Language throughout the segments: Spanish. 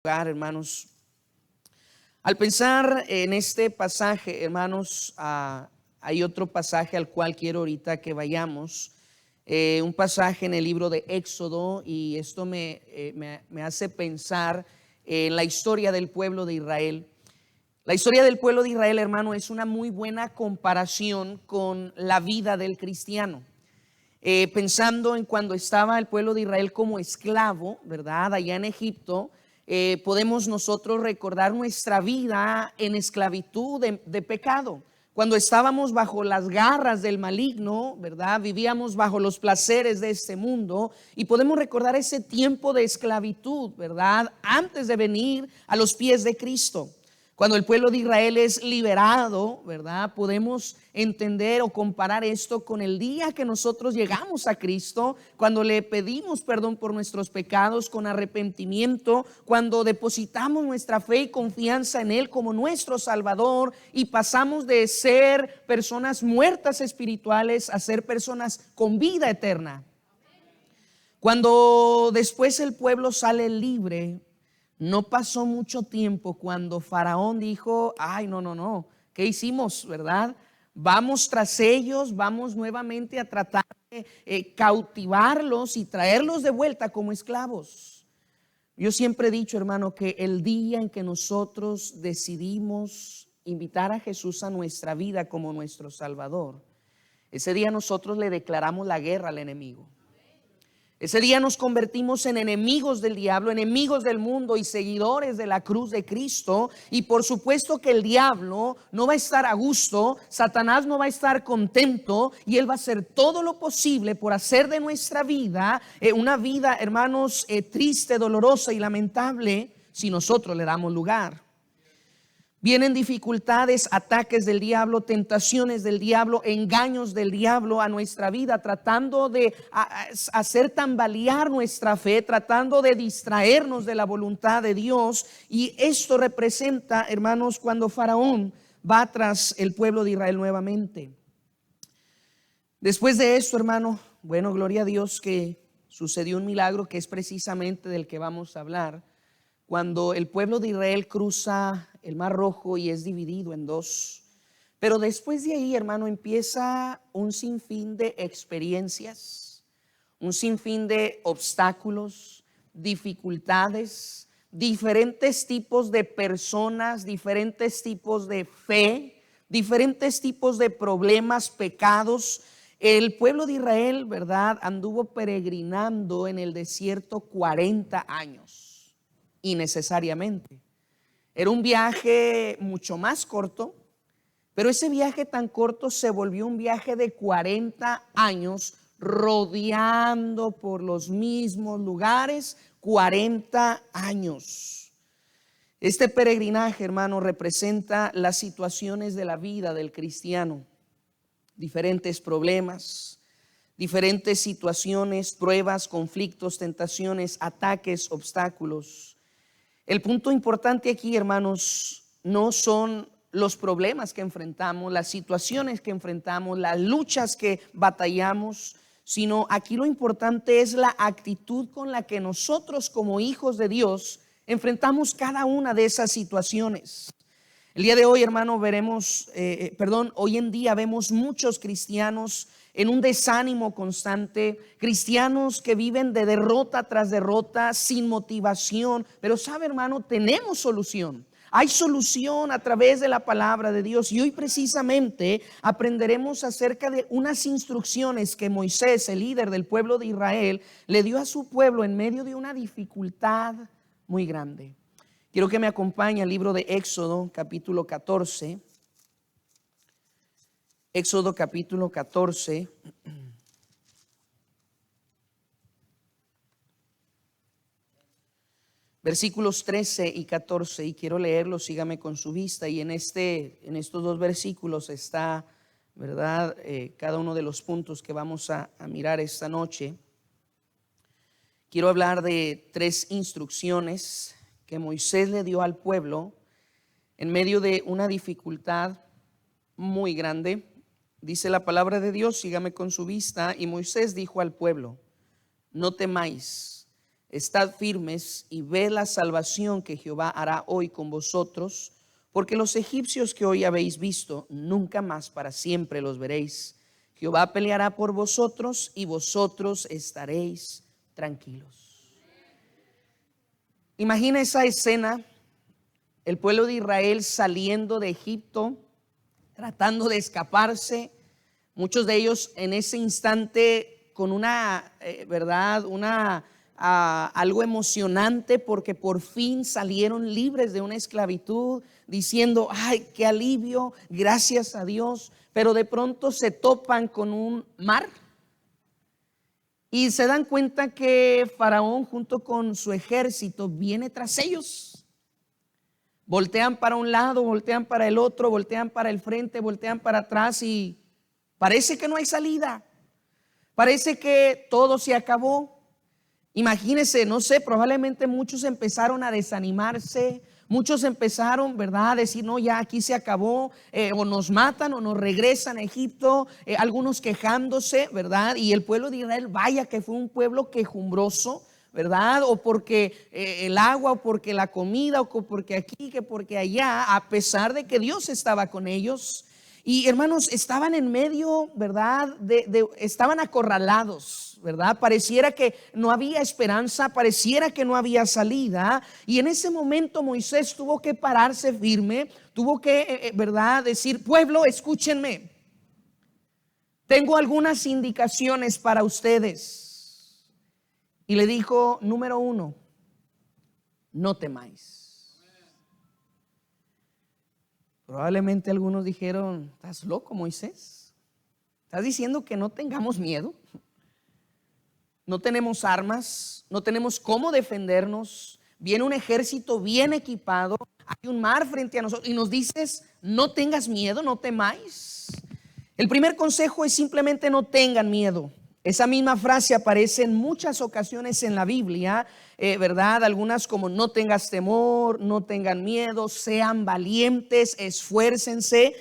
Hermanos, al pensar en este pasaje, hermanos, hay otro pasaje al cual quiero ahorita que vayamos, un pasaje en el libro de Éxodo, y esto me hace pensar en la historia del pueblo de Israel. La historia del pueblo de Israel, hermano, es una muy buena comparación con la vida del cristiano. Pensando en cuando estaba el pueblo de Israel como esclavo, ¿verdad? Allá en Egipto, podemos nosotros recordar nuestra vida en esclavitud de pecado. Cuando estábamos bajo las garras del maligno, ¿verdad? Vivíamos bajo los placeres de este mundo y podemos recordar ese tiempo de esclavitud, ¿verdad? Antes de venir a los pies de Cristo. Cuando el pueblo de Israel es liberado, ¿verdad? Podemos entender o comparar esto con el día que nosotros llegamos a Cristo, cuando le pedimos perdón por nuestros pecados con arrepentimiento, cuando depositamos nuestra fe y confianza en Él como nuestro Salvador y pasamos de ser personas muertas espirituales a ser personas con vida eterna. Cuando después el pueblo sale libre, no pasó mucho tiempo cuando Faraón dijo: ay, no, ¿qué hicimos, verdad? Vamos tras ellos, vamos nuevamente a tratar de cautivarlos y traerlos de vuelta como esclavos. Yo siempre he dicho, hermano, que el día en que nosotros decidimos invitar a Jesús a nuestra vida como nuestro Salvador, ese día nosotros le declaramos la guerra al enemigo. Ese día nos convertimos en enemigos del diablo, enemigos del mundo y seguidores de la cruz de Cristo. Y por supuesto que el diablo no va a estar a gusto, Satanás no va a estar contento, y él va a hacer todo lo posible por hacer de nuestra vida una vida, hermanos, triste, dolorosa y lamentable si nosotros le damos lugar. Vienen dificultades, ataques del diablo, tentaciones del diablo, engaños del diablo a nuestra vida, tratando de hacer tambalear nuestra fe, tratando de distraernos de la voluntad de Dios. Y esto representa, hermanos, cuando Faraón va tras el pueblo de Israel nuevamente. Después de esto, hermano, bueno, gloria a Dios que sucedió un milagro que es precisamente del que vamos a hablar. Cuando el pueblo de Israel cruza el Mar Rojo y es dividido en dos. Pero después de ahí, hermano, empieza un sinfín de experiencias, un sinfín de obstáculos, dificultades, diferentes tipos de personas, diferentes tipos de fe, diferentes tipos de problemas, pecados. El pueblo de Israel, ¿verdad?, anduvo peregrinando en el desierto 40 años. Innecesariamente. Era un viaje mucho más corto, pero ese viaje tan corto se volvió un viaje de 40 años rodeando por los mismos lugares, 40 años. Este peregrinaje, hermano, representa las situaciones de la vida del cristiano, diferentes problemas, diferentes situaciones, pruebas, conflictos, tentaciones, ataques, obstáculos. El punto importante aquí, hermanos, no son los problemas que enfrentamos, las situaciones que enfrentamos, las luchas que batallamos, sino aquí lo importante es la actitud con la que nosotros como hijos de Dios enfrentamos cada una de esas situaciones. El día de hoy, hermano, hoy en día vemos muchos cristianos en un desánimo constante, cristianos que viven de derrota tras derrota, sin motivación. Pero sabe, hermano, tenemos solución. Hay solución a través de la palabra de Dios. Y hoy precisamente aprenderemos acerca de unas instrucciones que Moisés, el líder del pueblo de Israel, le dio a su pueblo en medio de una dificultad muy grande. Quiero que me acompañe al libro de Éxodo, capítulo 14. Éxodo, capítulo 14. Versículos 13 y 14. Y quiero leerlos, sígame con su vista. Y en estos dos versículos está, ¿verdad?, cada uno de los puntos que vamos a mirar esta noche. Quiero hablar de tres instrucciones que Moisés le dio al pueblo en medio de una dificultad muy grande. Dice la palabra de Dios, sígame con su vista. Y Moisés dijo al pueblo: no temáis, estad firmes y ved la salvación que Jehová hará hoy con vosotros, porque los egipcios que hoy habéis visto, nunca más para siempre los veréis. Jehová peleará por vosotros y vosotros estaréis tranquilos. Imagina esa escena, el pueblo de Israel saliendo de Egipto, tratando de escaparse, muchos de ellos en ese instante con una, ¿verdad? Algo emocionante porque por fin salieron libres de una esclavitud, diciendo, ay, qué alivio, gracias a Dios. Pero de pronto se topan con un mar y se dan cuenta que Faraón junto con su ejército viene tras ellos. Voltean para un lado, voltean para el otro, voltean para el frente, voltean para atrás y parece que no hay salida. Parece que todo se acabó. Imagínense, no sé, probablemente muchos empezaron a desanimarse, muchos empezaron, ¿verdad?, a decir, no, ya aquí se acabó, o nos matan o nos regresan a Egipto, algunos quejándose, ¿verdad? Y el pueblo de Israel, vaya que fue un pueblo quejumbroso, ¿verdad? O porque el agua, o porque la comida, o porque aquí, que porque allá, a pesar de que Dios estaba con ellos. Y hermanos, estaban en medio, ¿verdad? Estaban acorralados, ¿verdad? Pareciera que no había esperanza, pareciera que no había salida. Y en ese momento Moisés tuvo que pararse firme, tuvo que, ¿verdad?, decir, pueblo, escúchenme. Tengo algunas indicaciones para ustedes. Y le dijo, número 1, no temáis. Probablemente algunos dijeron, ¿estás loco, Moisés? ¿Estás diciendo que no tengamos miedo? No tenemos armas, no tenemos cómo defendernos. Viene un ejército bien equipado, hay un mar frente a nosotros y nos dices, no tengas miedo, no temáis. El primer consejo es simplemente no tengan miedo. Esa misma frase aparece en muchas ocasiones en la Biblia, ¿verdad? Algunas como no tengas temor, no tengan miedo, sean valientes, esfuércense.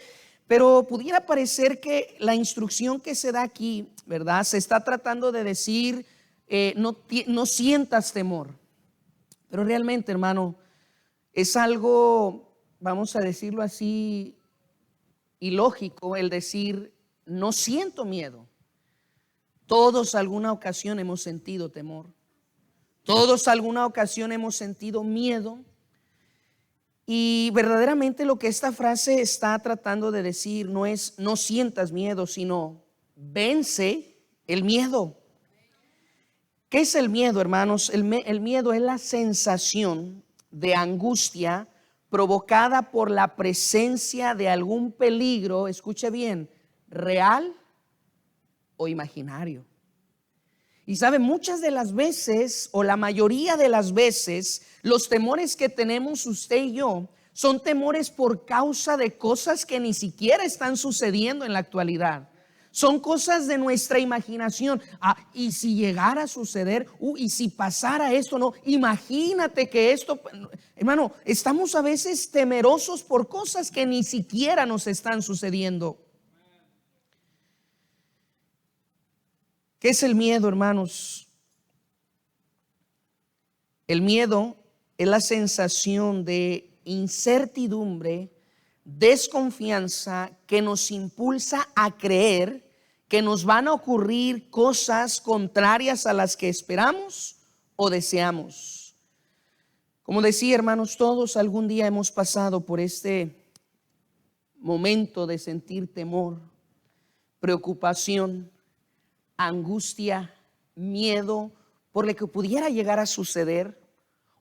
Pero pudiera parecer que la instrucción que se da aquí, ¿verdad?, se está tratando de decir, no sientas temor. Pero realmente, hermano, es algo, vamos a decirlo así, ilógico el decir, no siento miedo. Todos alguna ocasión hemos sentido temor. Todos alguna ocasión hemos sentido miedo. Y verdaderamente lo que esta frase está tratando de decir no es no sientas miedo, sino vence el miedo. ¿Qué es el miedo, hermanos? El miedo es la sensación de angustia provocada por la presencia de algún peligro, escuche bien, real o imaginario. Y sabe, muchas de las veces, o la mayoría de las veces, los temores que tenemos usted y yo son temores por causa de cosas que ni siquiera están sucediendo en la actualidad. Son cosas de nuestra imaginación. Y si llegara a suceder, y si pasara esto, no, imagínate que esto, hermano, estamos a veces temerosos por cosas que ni siquiera nos están sucediendo. ¿Qué es el miedo, hermanos? El miedo es la sensación de incertidumbre, desconfianza que nos impulsa a creer que nos van a ocurrir cosas contrarias a las que esperamos o deseamos. Como decía, hermanos, todos algún día hemos pasado por este momento de sentir temor, preocupación, angustia, miedo por lo que pudiera llegar a suceder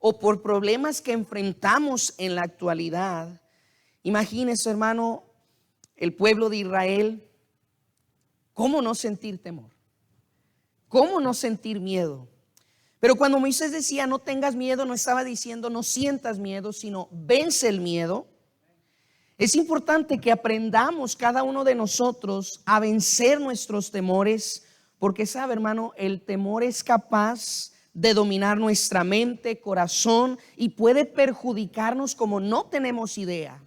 o por problemas que enfrentamos en la actualidad. Imagínese, hermano, el pueblo de Israel, ¿cómo no sentir temor? ¿Cómo no sentir miedo? Pero cuando Moisés decía no tengas miedo, no estaba diciendo no sientas miedo, sino vence el miedo. Es importante que aprendamos cada uno de nosotros a vencer nuestros temores, porque sabe, hermano, el temor es capaz de dominar nuestra mente, corazón, y puede perjudicarnos como no tenemos idea.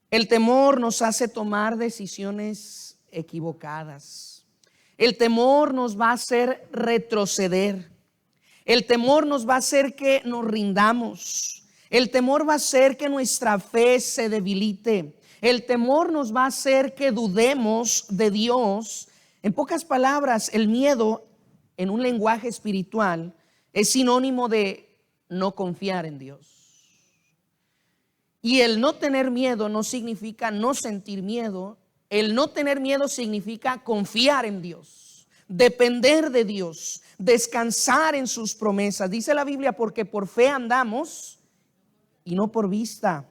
El temor nos hace tomar decisiones equivocadas. El temor nos va a hacer retroceder. El temor nos va a hacer que nos rindamos. El temor va a hacer que nuestra fe se debilite. El temor nos va a hacer que dudemos de Dios. En pocas palabras, el miedo en un lenguaje espiritual es sinónimo de no confiar en Dios. Y el no tener miedo no significa no sentir miedo. El no tener miedo significa confiar en Dios, depender de Dios, descansar en sus promesas. Dice la Biblia, porque por fe andamos y no por vista.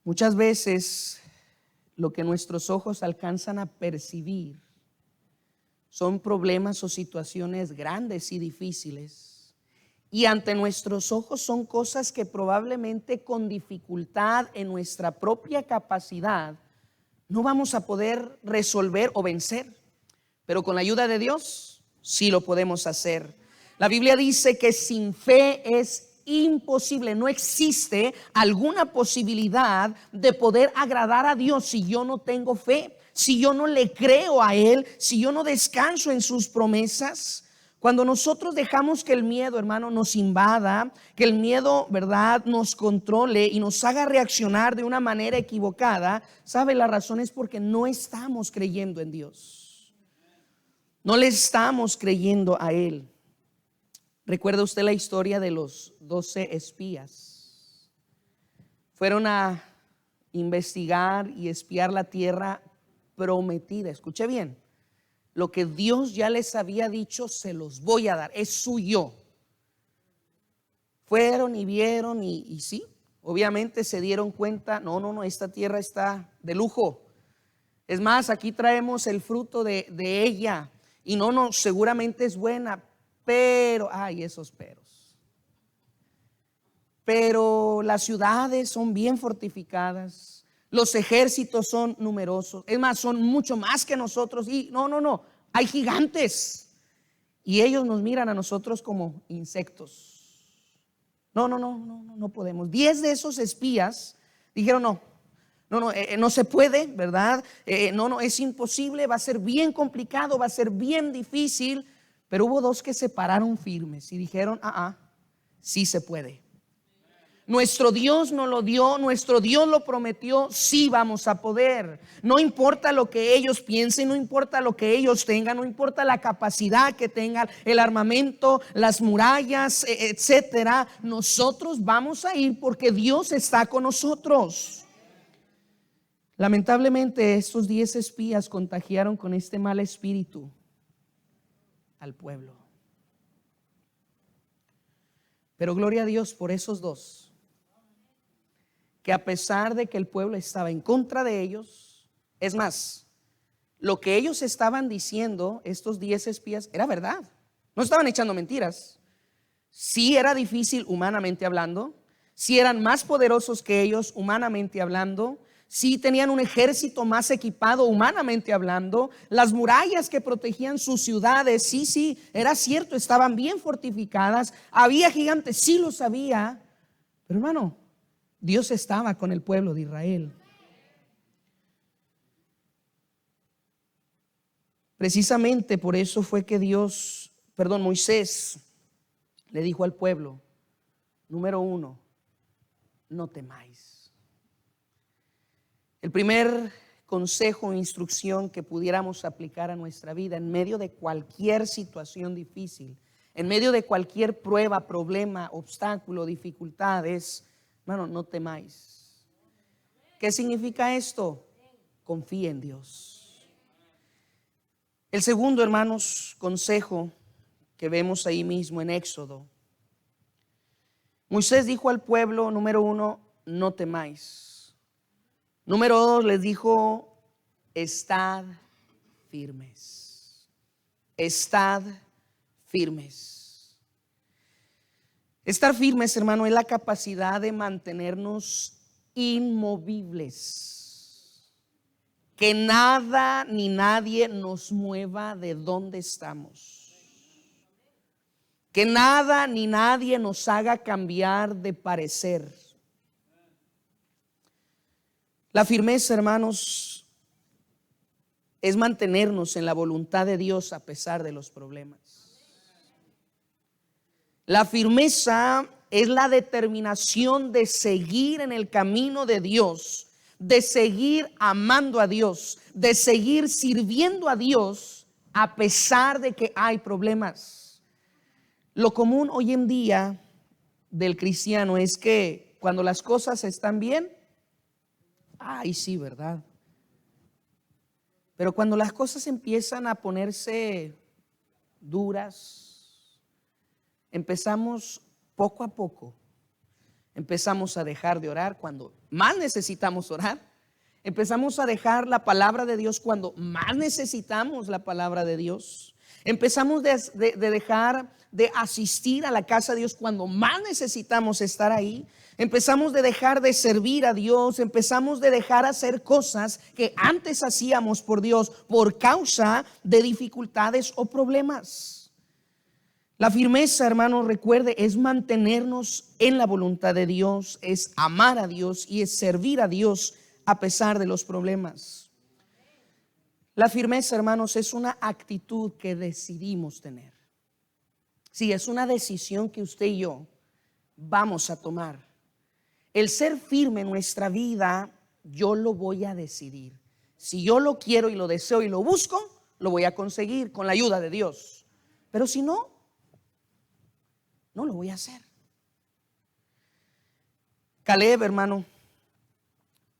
Muchas veces lo que nuestros ojos alcanzan a percibir son problemas o situaciones grandes y difíciles. Y ante nuestros ojos son cosas que probablemente con dificultad en nuestra propia capacidad no vamos a poder resolver o vencer. Pero con la ayuda de Dios sí lo podemos hacer. La Biblia dice que sin fe es imposible, no existe alguna posibilidad de poder agradar a Dios si yo no tengo fe, si yo no le creo a Él, si yo no descanso en sus promesas. Cuando nosotros dejamos que el miedo, hermano, nos invada, que el miedo, ¿verdad?, nos controle y nos haga reaccionar de una manera equivocada, ¿sabe? La razón es porque no estamos creyendo en Dios. No le estamos creyendo a Él. ¿Recuerda usted la historia de los 12 espías? Fueron a investigar y espiar la tierra prometida. Escuche bien. Lo que Dios ya les había dicho, se los voy a dar, es suyo. Fueron y vieron y sí, obviamente se dieron cuenta, no, esta tierra está de lujo. Es más, aquí traemos el fruto de ella y no, seguramente es buena, pero, hay esos peros. Pero las ciudades son bien fortificadas. Los ejércitos son numerosos, es más, son mucho más que nosotros. Y no, hay gigantes. Y ellos nos miran a nosotros como insectos. No podemos. 10 de esos espías dijeron no se puede, ¿verdad? No, es imposible, va a ser bien complicado, va a ser bien difícil. Pero hubo 2 que se pararon firmes y dijeron, sí se puede. Nuestro Dios nos lo dio, nuestro Dios lo prometió, sí vamos a poder. No importa lo que ellos piensen, no importa lo que ellos tengan, no importa la capacidad que tengan, el armamento, las murallas, etcétera. Nosotros vamos a ir porque Dios está con nosotros. Lamentablemente, estos 10 espías contagiaron con este mal espíritu al pueblo. Pero gloria a Dios por esos 2. Que a pesar de que el pueblo estaba en contra de ellos, es más, lo que ellos estaban diciendo, estos 10 espías, era verdad. No estaban echando mentiras. Sí era difícil humanamente hablando, sí eran más poderosos que ellos humanamente hablando, sí tenían un ejército más equipado humanamente hablando, las murallas que protegían sus ciudades, sí, era cierto, estaban bien fortificadas, había gigantes, sí lo sabía, pero hermano, Dios estaba con el pueblo de Israel. Precisamente por eso fue que Moisés le dijo al pueblo, número 1, no temáis. El primer consejo o instrucción que pudiéramos aplicar a nuestra vida en medio de cualquier situación difícil, en medio de cualquier prueba, problema, obstáculo, dificultad es, hermano, no temáis. ¿Qué significa esto? Confía en Dios. El segundo, hermanos, consejo que vemos ahí mismo en Éxodo. Moisés dijo al pueblo, número 1, no temáis. Número 2, les dijo, estad firmes. Estad firmes. Estar firmes, hermano, es la capacidad de mantenernos inmovibles. Que nada ni nadie nos mueva de donde estamos. Que nada ni nadie nos haga cambiar de parecer. La firmeza, hermanos, es mantenernos en la voluntad de Dios a pesar de los problemas. La firmeza es la determinación de seguir en el camino de Dios, de seguir amando a Dios, de seguir sirviendo a Dios a pesar de que hay problemas. Lo común hoy en día del cristiano es que cuando las cosas están bien, ay sí, ¿verdad? Pero cuando las cosas empiezan a ponerse duras, empezamos poco a poco, empezamos a dejar de orar cuando más necesitamos orar. Empezamos a dejar la palabra de Dios cuando más necesitamos la palabra de Dios. Empezamos de dejar de asistir a la casa de Dios cuando más necesitamos estar ahí. Empezamos de dejar de servir a Dios. Empezamos de dejar hacer cosas que antes hacíamos por Dios por causa de dificultades o problemas. La firmeza, hermanos, recuerde, es mantenernos en la voluntad de Dios, es amar a Dios y es servir a Dios a pesar de los problemas. La firmeza, hermanos, es una actitud que decidimos tener. Sí, es una decisión que usted y yo vamos a tomar. El ser firme en nuestra vida, yo lo voy a decidir. Si yo lo quiero y lo deseo y lo busco, lo voy a conseguir con la ayuda de Dios. Pero si no, no lo voy a hacer. Caleb, hermano,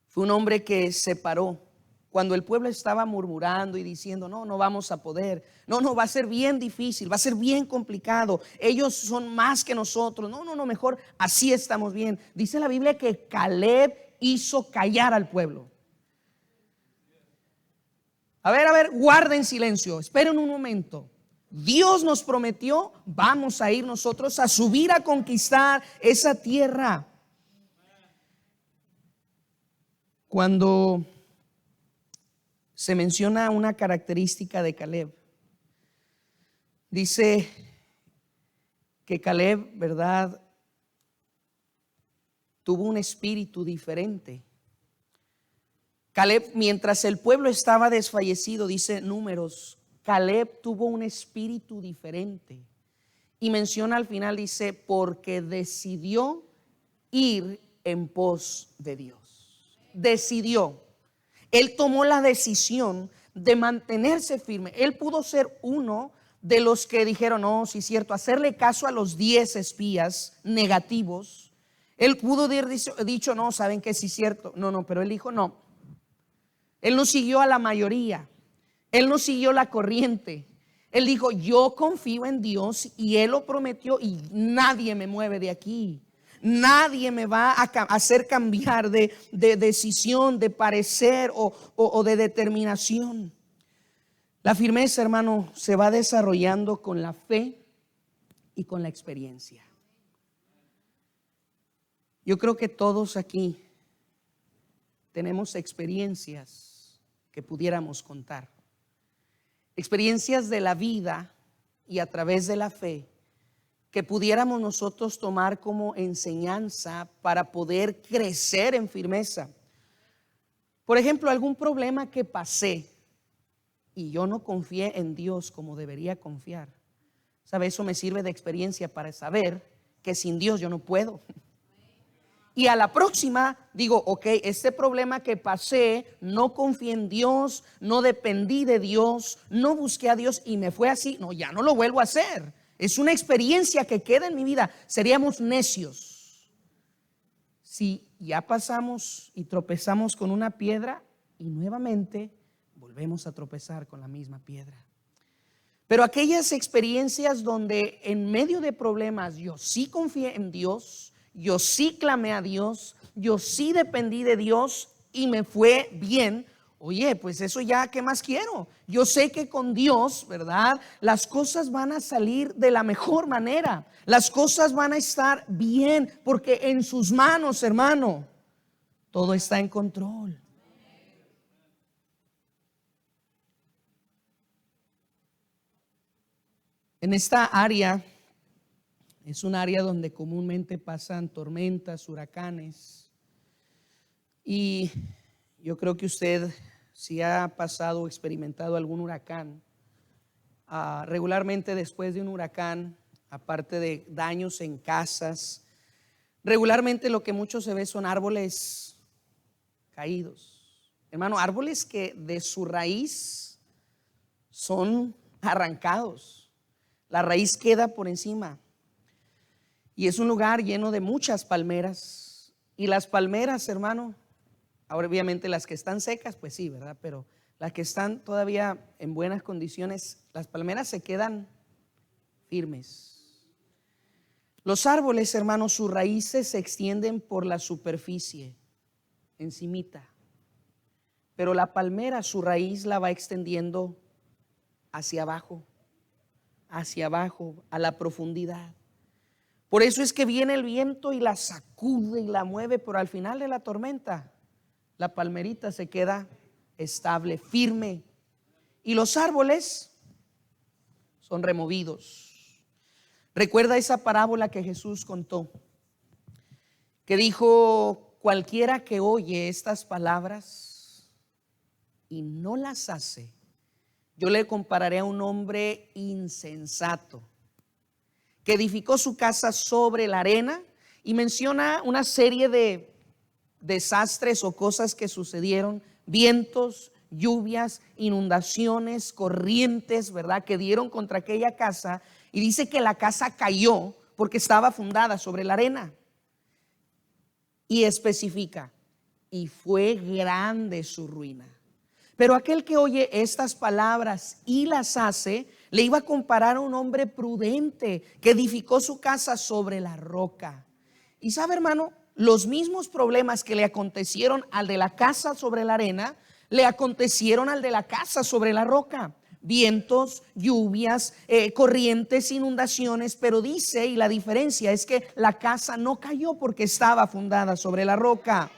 fue un hombre que se paró cuando el pueblo estaba murmurando y diciendo, no vamos a poder, no, va a ser bien difícil, va a ser bien complicado, ellos son más que nosotros, no, mejor así estamos bien. Dice la Biblia que Caleb hizo callar al pueblo. A ver, guarden silencio, esperen un momento. Dios nos prometió, vamos a ir nosotros a subir a conquistar esa tierra. Cuando se menciona una característica de Caleb, dice que Caleb, ¿verdad?, tuvo un espíritu diferente. Caleb, mientras el pueblo estaba desfallecido, dice Números, Caleb tuvo un espíritu diferente. Y menciona al final, dice, porque decidió ir en pos de Dios. Decidió. Él tomó la decisión de mantenerse firme. Él pudo ser uno de los que dijeron, no, sí es cierto, hacerle caso a los 10 espías negativos. Él pudo haber dicho, no, saben que sí es cierto. No, pero él dijo, no. Él no siguió a la mayoría. Él no siguió la corriente. Él dijo, yo confío en Dios y Él lo prometió y nadie me mueve de aquí. Nadie me va a hacer cambiar de decisión, de parecer o de determinación. La firmeza, hermano, se va desarrollando con la fe y con la experiencia. Yo creo que todos aquí tenemos experiencias que pudiéramos contar. Experiencias de la vida y a través de la fe que pudiéramos nosotros tomar como enseñanza para poder crecer en firmeza. Por ejemplo, algún problema que pasé y yo no confié en Dios como debería confiar. ¿Sabe? Eso me sirve de experiencia para saber que sin Dios yo no puedo. Y a la próxima digo, ok, este problema que pasé, no confié en Dios, no dependí de Dios, no busqué a Dios y me fue así. No, ya no lo vuelvo a hacer. Es una experiencia que queda en mi vida. Seríamos necios si ya pasamos y tropezamos con una piedra y nuevamente volvemos a tropezar con la misma piedra. Pero aquellas experiencias donde en medio de problemas yo sí confié en Dios, yo sí clamé a Dios, yo sí dependí de Dios y me fue bien. Oye, pues eso ya, ¿qué más quiero? Yo sé que con Dios, ¿verdad?, las cosas van a salir de la mejor manera. Las cosas van a estar bien porque en sus manos, hermano, todo está en control. En esta área, es un área donde comúnmente pasan tormentas, huracanes. Y yo creo que usted, si ha pasado o experimentado algún huracán, regularmente después de un huracán aparte de daños en casas. Regularmente lo que mucho se ve son árboles caídos. Hermano, árboles que de su raíz son arrancados. La raíz queda por encima. Y es un lugar lleno de muchas palmeras. Y las palmeras, hermano, ahora obviamente las que están secas, pues sí, ¿verdad? Pero las que están todavía en buenas condiciones, las palmeras se quedan firmes. Los árboles, hermanos, sus raíces se extienden por la superficie, encimita. Pero la palmera, su raíz la va extendiendo hacia abajo, a la profundidad. Por eso es que viene el viento y la sacude y la mueve, pero al final de la tormenta, la palmerita se queda estable, firme. Y los árboles son removidos. Recuerda esa parábola que Jesús contó, que dijo: cualquiera que oye estas palabras y no las hace, yo le compararé a un hombre insensato que edificó su casa sobre la arena, y menciona una serie de desastres o cosas que sucedieron: vientos, lluvias, inundaciones, corrientes, ¿verdad?, que dieron contra aquella casa, y dice que la casa cayó porque estaba fundada sobre la arena. Y especifica: y fue grande su ruina. Pero aquel que oye estas palabras y las hace, le iba a comparar a un hombre prudente que edificó su casa sobre la roca. Y sabe, hermano, los mismos problemas que le acontecieron al de la casa sobre la arena, le acontecieron al de la casa sobre la roca. Vientos, lluvias, corrientes, inundaciones. Pero dice, y la diferencia es que la casa no cayó porque estaba fundada sobre la roca.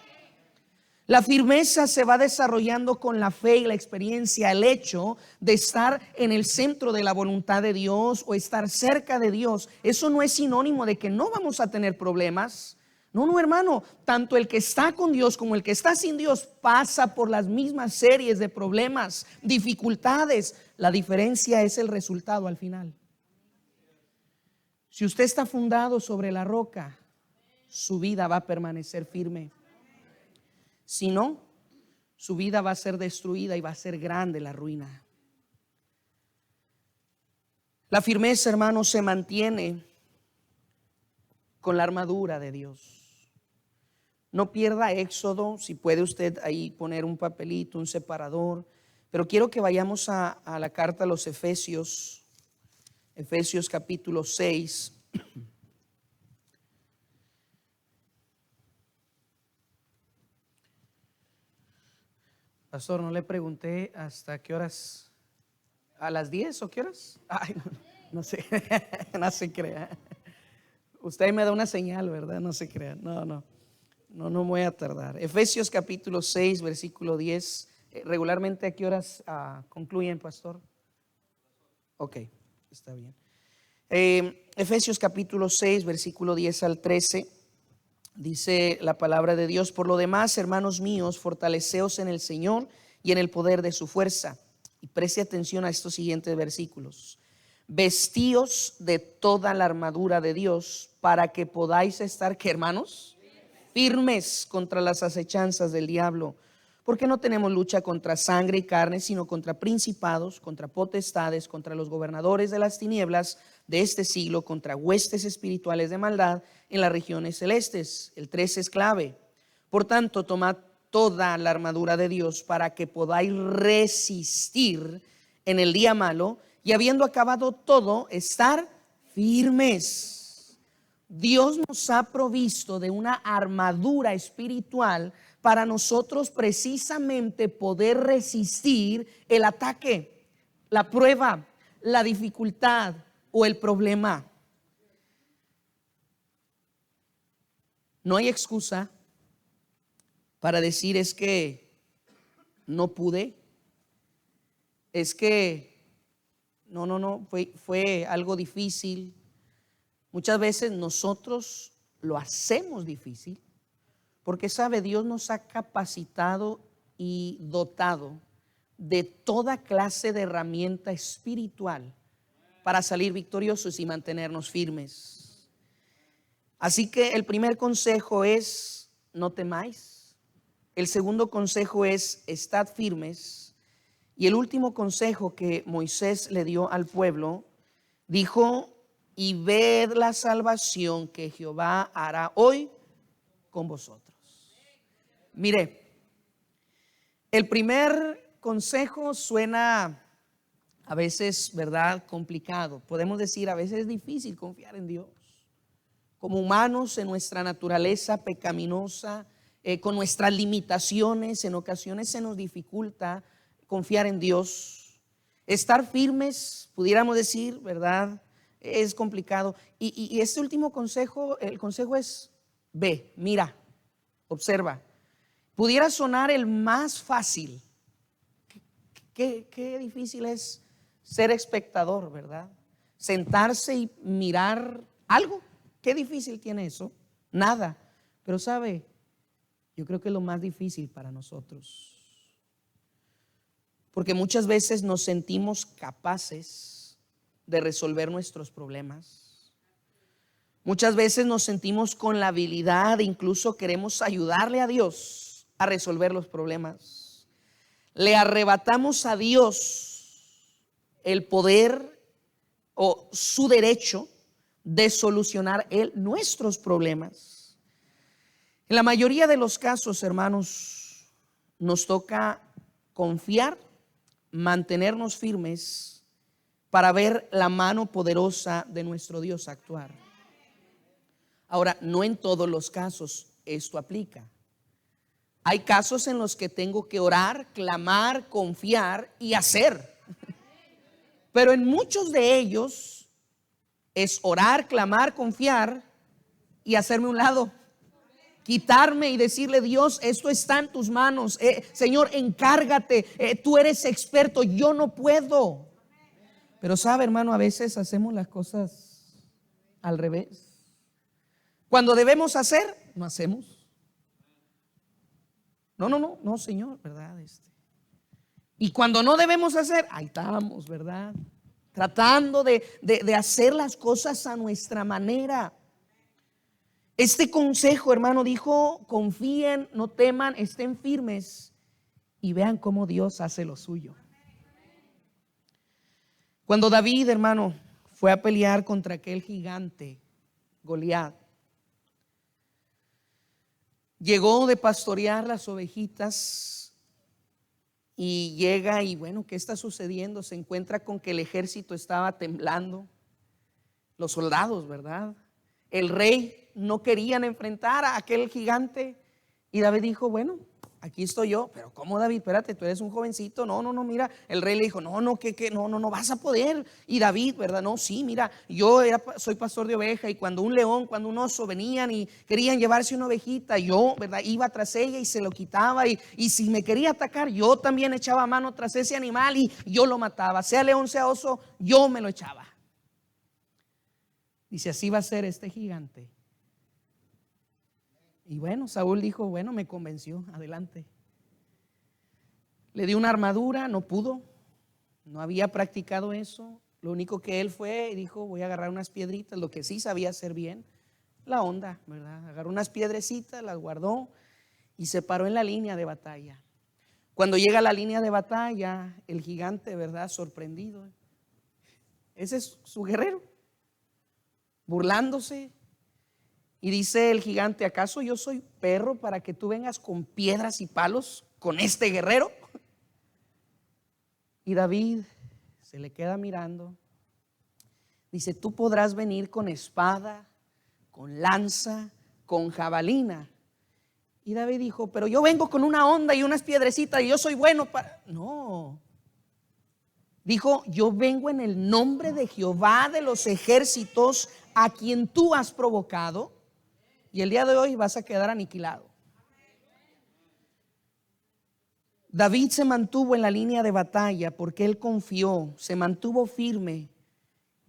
La firmeza se va desarrollando con la fe y la experiencia. El hecho de estar en el centro de la voluntad de Dios o estar cerca de Dios, eso no es sinónimo de que no vamos a tener problemas. No, no, hermano, tanto el que está con Dios como el que está sin Dios pasa por las mismas series de problemas, dificultades. La diferencia es el resultado al final. Si usted está fundado sobre la roca, su vida va a permanecer firme. Si no, su vida va a ser destruida y va a ser grande la ruina. La firmeza, hermano, se mantiene con la armadura de Dios. No pierda Éxodo. Si puede usted ahí poner un papelito, un separador. Pero quiero que vayamos a la carta a los Efesios. Efesios capítulo 6. Pastor, no le pregunté hasta qué horas. ¿A las 10 o qué horas? Ay, no sé, no se crea. Usted me da una señal, ¿verdad? No se crea. No voy a tardar. Efesios capítulo 6, versículo 10. Regularmente, ¿a qué horas concluyen, pastor? Ok, está bien. Efesios capítulo 6, versículo 10 al 13. Dice la palabra de Dios: por lo demás, hermanos míos, fortaleceos en el Señor y en el poder de su fuerza. Y preste atención a estos siguientes versículos. Vestíos de toda la armadura de Dios para que podáis estar, ¿qué, hermanos? Firmes contra las acechanzas del diablo. Porque no tenemos lucha contra sangre y carne, sino contra principados, contra potestades, contra los gobernadores de las tinieblas de este siglo, contra huestes espirituales de maldad en las regiones celestes. El 13 es clave. Por tanto, tomad toda la armadura de Dios para que podáis resistir en el día malo, y habiendo acabado todo, estar firmes. Dios nos ha provisto de una armadura espiritual para nosotros precisamente poder resistir el ataque, la prueba, la dificultad o el problema. No hay excusa para decir: es que no pude, es que fue algo difícil. Muchas veces nosotros lo hacemos difícil porque, sabe, Dios nos ha capacitado y dotado de toda clase de herramienta espiritual para salir victoriosos y mantenernos firmes. Así que el primer consejo es: no temáis. El segundo consejo es: estad firmes. Y el último consejo que Moisés le dio al pueblo, dijo: y ved la salvación que Jehová hará hoy con vosotros. Mire, el primer consejo suena a veces, ¿verdad?, complicado. Podemos decir, a veces es difícil confiar en Dios. Como humanos, en nuestra naturaleza pecaminosa, con nuestras limitaciones, en ocasiones se nos dificulta confiar en Dios. Estar firmes, pudiéramos decir, ¿verdad?, es complicado. Y este último consejo, el consejo es: ve, mira, observa. Pudiera sonar el más fácil. Qué difícil es ser espectador, ¿verdad? Sentarse y mirar algo. Qué difícil tiene eso. Nada. Pero sabe, yo creo que es lo más difícil para nosotros. Porque muchas veces nos sentimos capaces de resolver nuestros problemas. Muchas veces nos sentimos con la habilidad, incluso queremos ayudarle a Dios a resolver los problemas. Le arrebatamos a Dios el poder o su derecho de solucionar Él nuestros problemas. En la mayoría de los casos, hermanos, nos toca confiar, mantenernos firmes para ver la mano poderosa de nuestro Dios actuar. Ahora, no en todos los casos esto aplica. Hay casos en los que tengo que orar, clamar, confiar y hacer. Pero en muchos de ellos es orar, clamar, confiar y hacerme a un lado. Quitarme y decirle: Dios, esto está en tus manos. Señor, encárgate. Tú eres experto, yo no puedo. Pero sabe, hermano, a veces hacemos las cosas al revés. Cuando debemos hacer, no hacemos. No, Señor, ¿verdad? Y cuando no debemos hacer, ahí estamos, ¿verdad? Tratando de hacer las cosas a nuestra manera. Este consejo, hermano, dijo: confíen, no teman, estén firmes y vean cómo Dios hace lo suyo. Cuando David, hermano, fue a pelear contra aquel gigante, Goliat, llegó de pastorear las ovejitas y llega y bueno, ¿qué está sucediendo? Se encuentra con que el ejército estaba temblando, los soldados, ¿verdad? El rey no querían enfrentar a aquel gigante y David dijo: bueno, aquí estoy yo. Pero ¿cómo, David? Espérate, tú eres un jovencito. No, mira. El rey le dijo: no vas a poder. Y David, ¿verdad? No, sí, mira, yo soy pastor de oveja, y cuando un león, cuando un oso venían y querían llevarse una ovejita, yo, ¿verdad?, iba tras ella y se lo quitaba, y si me quería atacar, yo también echaba mano tras ese animal y yo lo mataba, sea león, sea oso, yo me lo echaba. Dice: así va a ser este gigante. Y bueno, Saúl dijo: bueno, me convenció, adelante. Le dio una armadura, no pudo, no había practicado eso. Lo único que él fue y dijo: voy a agarrar unas piedritas, lo que sí sabía hacer bien, la onda, ¿verdad? Agarró unas piedrecitas, las guardó y se paró en la línea de batalla. Cuando llega a la línea de batalla, el gigante, ¿verdad?, sorprendido. Ese es su guerrero, burlándose. Y dice el gigante: ¿acaso yo soy perro para que tú vengas con piedras y palos con este guerrero? Y David se le queda mirando. Dice: tú podrás venir con espada, con lanza, con jabalina. Y David dijo: pero yo vengo con una honda y unas piedrecitas y yo soy bueno para... No. Dijo: yo vengo en el nombre de Jehová de los ejércitos, a quien tú has provocado, y el día de hoy vas a quedar aniquilado. David se mantuvo en la línea de batalla porque él confió, se mantuvo firme.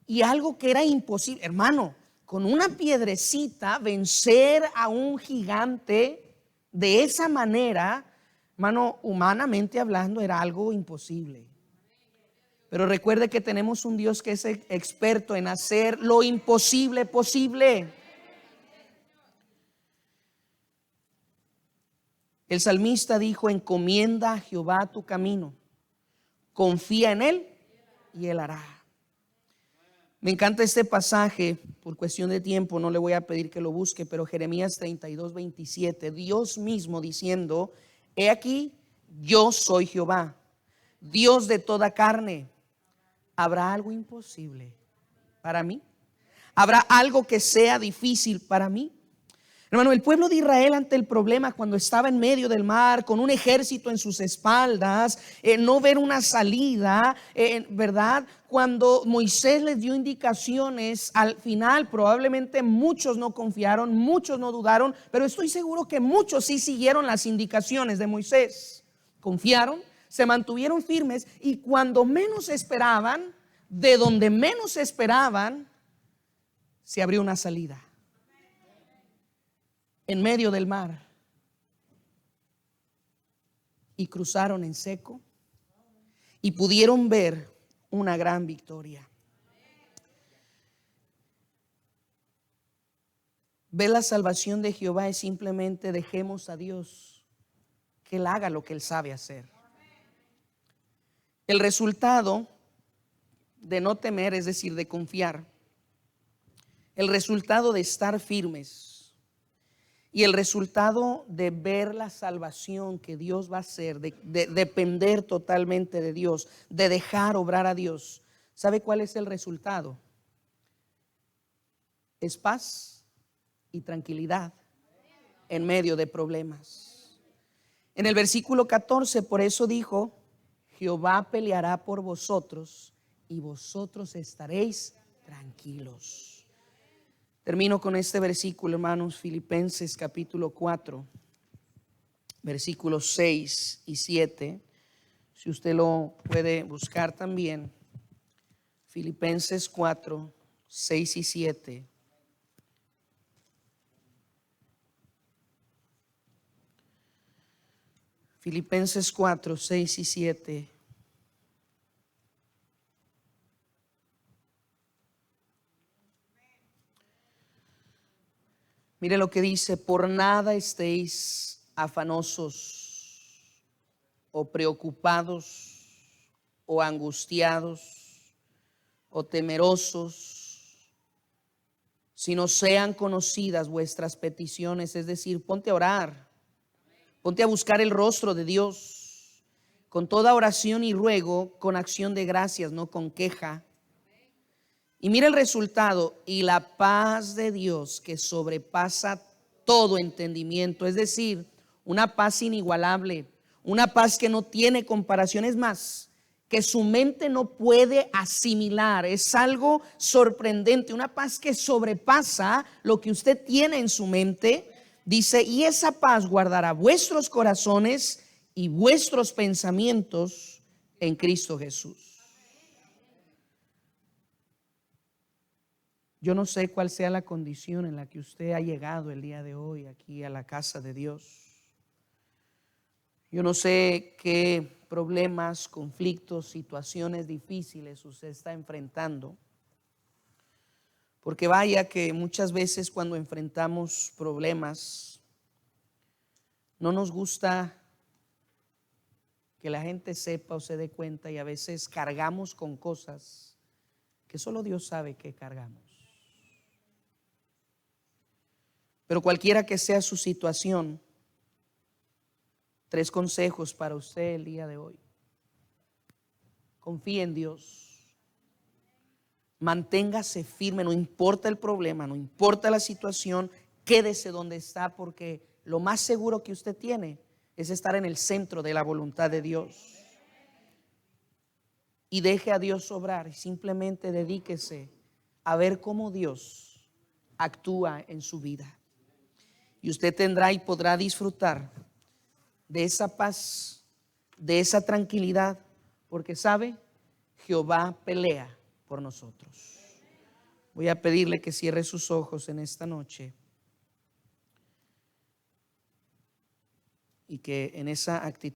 Y algo que era imposible, hermano, con una piedrecita vencer a un gigante de esa manera, hermano, humanamente hablando, era algo imposible. Pero recuerde que tenemos un Dios que es experto en hacer lo imposible posible. El salmista dijo: encomienda a Jehová tu camino, confía en Él y Él hará. Me encanta este pasaje. Por cuestión de tiempo no le voy a pedir que lo busque, pero Jeremías 32:27, Dios mismo diciendo: he aquí, yo soy Jehová, Dios de toda carne. ¿Habrá algo imposible para mí? ¿Habrá algo que sea difícil para mí? Hermano, el pueblo de Israel ante el problema, cuando estaba en medio del mar con un ejército en sus espaldas, no ver una salida, ¿verdad? Cuando Moisés les dio indicaciones, al final probablemente muchos no confiaron, muchos no dudaron, pero estoy seguro que muchos sí siguieron las indicaciones de Moisés. Confiaron, se mantuvieron firmes, y cuando menos esperaban, de donde menos esperaban, se abrió una salida en medio del mar, y cruzaron en seco y pudieron ver una gran victoria. Ver la salvación de Jehová es simplemente dejemos a Dios que Él haga lo que Él sabe hacer. El resultado de no temer, es decir, de confiar, el resultado de estar firmes y el resultado de ver la salvación que Dios va a hacer, de depender totalmente de Dios, de dejar obrar a Dios. ¿Sabe cuál es el resultado? Es paz y tranquilidad en medio de problemas. En el versículo 14, por eso dijo: Jehová peleará por vosotros y vosotros estaréis tranquilos. Termino con este versículo, hermanos. Filipenses capítulo 4, versículos 6 y 7. Si usted lo puede buscar también. Filipenses 4, 6 y 7. Filipenses 4, 6 y 7. Mire lo que dice: por nada estéis afanosos o preocupados o angustiados o temerosos, sino sean conocidas vuestras peticiones. Es decir, ponte a orar, ponte a buscar el rostro de Dios con toda oración y ruego, con acción de gracias, no con queja. Y mira el resultado: y la paz de Dios, que sobrepasa todo entendimiento, es decir, una paz inigualable, una paz que no tiene comparación, es más, que su mente no puede asimilar. Es algo sorprendente, una paz que sobrepasa lo que usted tiene en su mente. Dice: y esa paz guardará vuestros corazones y vuestros pensamientos en Cristo Jesús. Yo no sé cuál sea la condición en la que usted ha llegado el día de hoy aquí a la casa de Dios. Yo no sé qué problemas, conflictos, situaciones difíciles usted está enfrentando. Porque vaya que muchas veces cuando enfrentamos problemas, no nos gusta que la gente sepa o se dé cuenta, y a veces cargamos con cosas que solo Dios sabe que cargamos. Pero cualquiera que sea su situación, 3 consejos para usted el día de hoy. Confíe en Dios. Manténgase firme, no importa el problema, no importa la situación, quédese donde está, porque lo más seguro que usted tiene es estar en el centro de la voluntad de Dios. Y deje a Dios obrar y simplemente dedíquese a ver cómo Dios actúa en su vida. Y usted tendrá y podrá disfrutar de esa paz, de esa tranquilidad, porque sabe, Jehová pelea por nosotros. Voy a pedirle que cierre sus ojos en esta noche y que en esa actitud